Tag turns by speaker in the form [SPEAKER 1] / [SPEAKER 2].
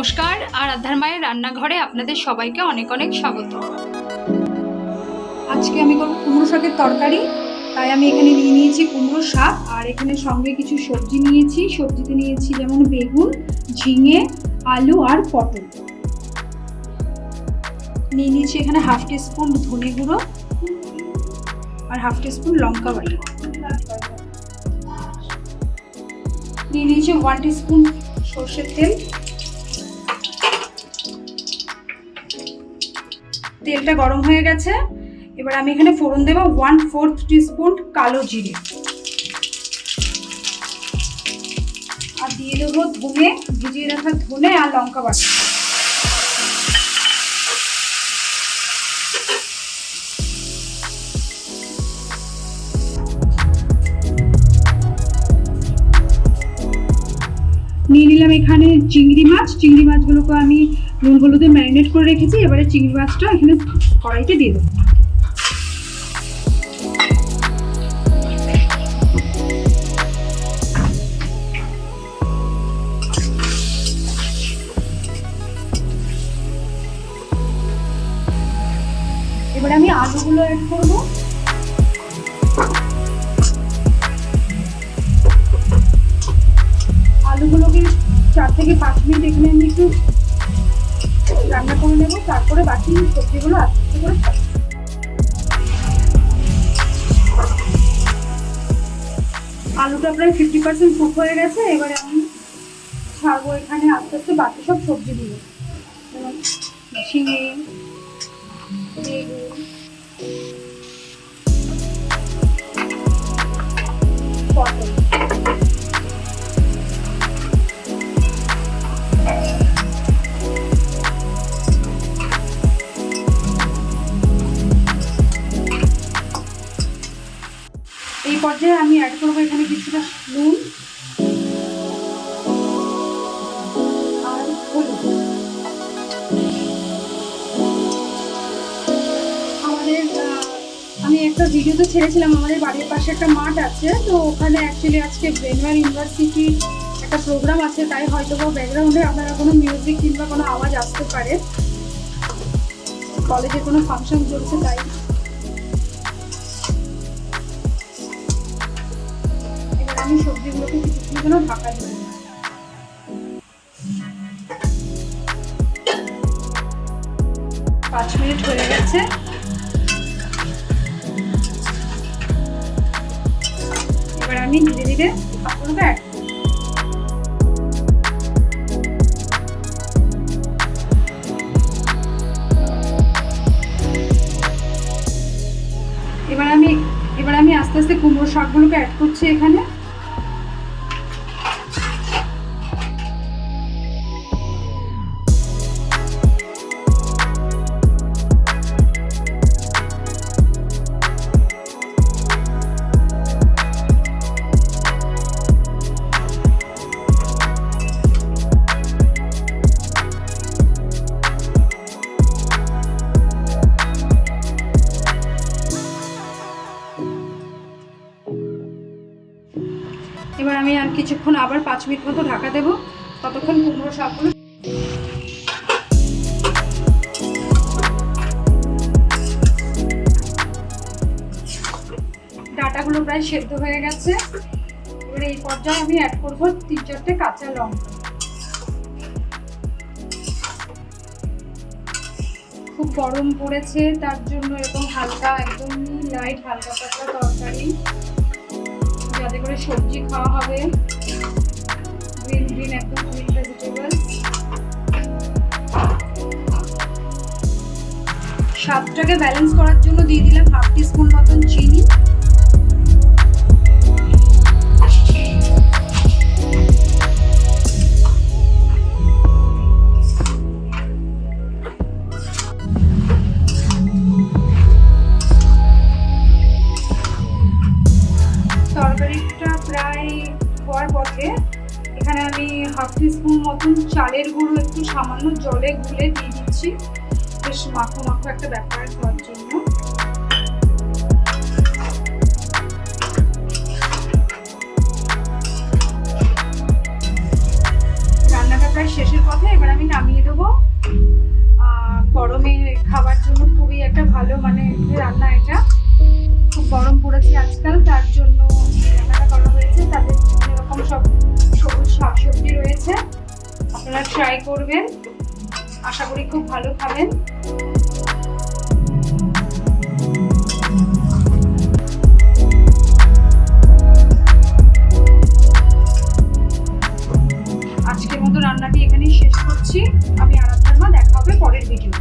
[SPEAKER 1] নমস্কার, আরাধ্যার মায়ের রান্নাঘরে আপনাদের সবাইকে অনেক অনেক স্বাগত। আজকে আমি করব কুমড়ো শাকের তরকারি। তাই আমি এখানে নিয়ে নিয়েছি কুমড়ো শাক, আর এখানে সঙ্গে কিছু সবজি নিয়েছি। সবজিতে নিয়েছি যেমন বেগুন, ঝিঙে, আলু আর পটল। নিয়ে নিয়েছি এখানে হাফ টিস্পুন ধনে গুঁড়ো আর হাফ টিস্পুন লঙ্কা বাটা। নিয়ে নিয়েছি 1 টিস্পুন সর্ষের তেল। তেলটা গরম হয়ে গেছে, এবার আমি এখানে ফোড়ন দেব 1/4 টিস্পুন কালো জিরে, আর দিয়ে দেবো ধনে, ভিজিয়ে রাখা ধনে আর লঙ্কা বাটা। নিয়ে নিলাম এখানে চিংড়ি মাছ। চিংড়ি মাছগুলোকে আমি নুন হলুদে ম্যারিনেট করে রেখেছি। এবারে চিংড়ি মাছটা এখানে কড়াইতে দিয়ে দেবো। এবারে আমি আলুগুলো অ্যাড করবো। আলুগুলোকে 4 থেকে 5 মিনিট এখানে আমি একটু রান্না করে নেব, তারপরে বাকি সবজিগুলো আস্তে করে খাবো। আলুটা প্রায় 50% কুক হয়ে গেছে। এবারে আমি ছাড়বো এখানে আস্তে আস্তে বাকি সব সবজিগুলো, যেমন ঝিঙে, বেগুন, পটল। এই পর্যায়ে আমি অ্যাড করবো এখানে কিছুটা নুন আর হলুদ। আমি একটা ভিডিওতে ছেড়েছিলাম, আমাদের বাড়ির পাশে একটা মাঠ আছে, তো ওখানে অ্যাকচুয়ালি আজকে ব্রেনওয়্যার ইউনিভার্সিটি একটা প্রোগ্রাম আছে, তাই হয়তো বা ব্যাকগ্রাউন্ডে আপনারা কোনো মিউজিক কিংবা কোনো আওয়াজ আসতে পারে। কলেজে কোনো ফাংশন চলছে তাই। এবার আমি সবজিগুলোকে কিছুক্ষণের জন্য ঢাকা দেব। 5 মিনিট হয়ে গেছে। এবার আমি ধীরে ধীরে শাকগুলোকে অ্যাড করব। এবার আমি আস্তে আস্তে কুমড়ো শাকগুলোকে অ্যাড করছি এখানে। এবার আমি আর কিছুক্ষণ আবার 5 মিনিট মতো ঢাকা দেবো, ততক্ষণ কুমড়ো শাকগুলো। ডাটাগুলো প্রায় সেদ্ধ হয়ে গেছে। এবার এই পর্যায়ে আমি অ্যাড করবো 3-4টে কাঁচা লঙ্কা। খুব গরম পড়েছে, তার জন্য এরকম হালকা, একদমই লাইট হালকা পাতলা তরকারি, যাতে করে সবজি খাওয়া হবে। গ্রিন একদম গ্রিন ভেজিটেবলস। স্বাদটাকে ব্যালেন্স করার জন্য দিয়ে দিলাম হাফ টিস্পুন মতন চিনি। তরকারিটা প্রায় হওয়ার পথে। এখানে আমি হাফ টিস্পুন মতন চালের গুঁড়ো একটু সামান্য জলে গুলে দিয়ে দিচ্ছি, বেশ মাখো মাখো একটা ব্যাপার হওয়ার জন্য। রান্নাটা প্রায় শেষের পথে, এবার আমি নামিয়ে দেবো। গরমে খাবার জন্য খুবই একটা ভালো মানে রান্না, এটা খুব গরম পড়েছে আজকাল, তার জন্য রান্নাটা করা হয়েছে। তাতে এরকম সব সবুজ শাকসবজি রয়েছে, আপনারা ট্রাই করবেন, আশা করি খুব ভালো খাবেন। আজকের মতো রান্নাটি এখানেই শেষ করছি। আমি আরাধ্যার মা, দেখা হবে পরের ভিডিও।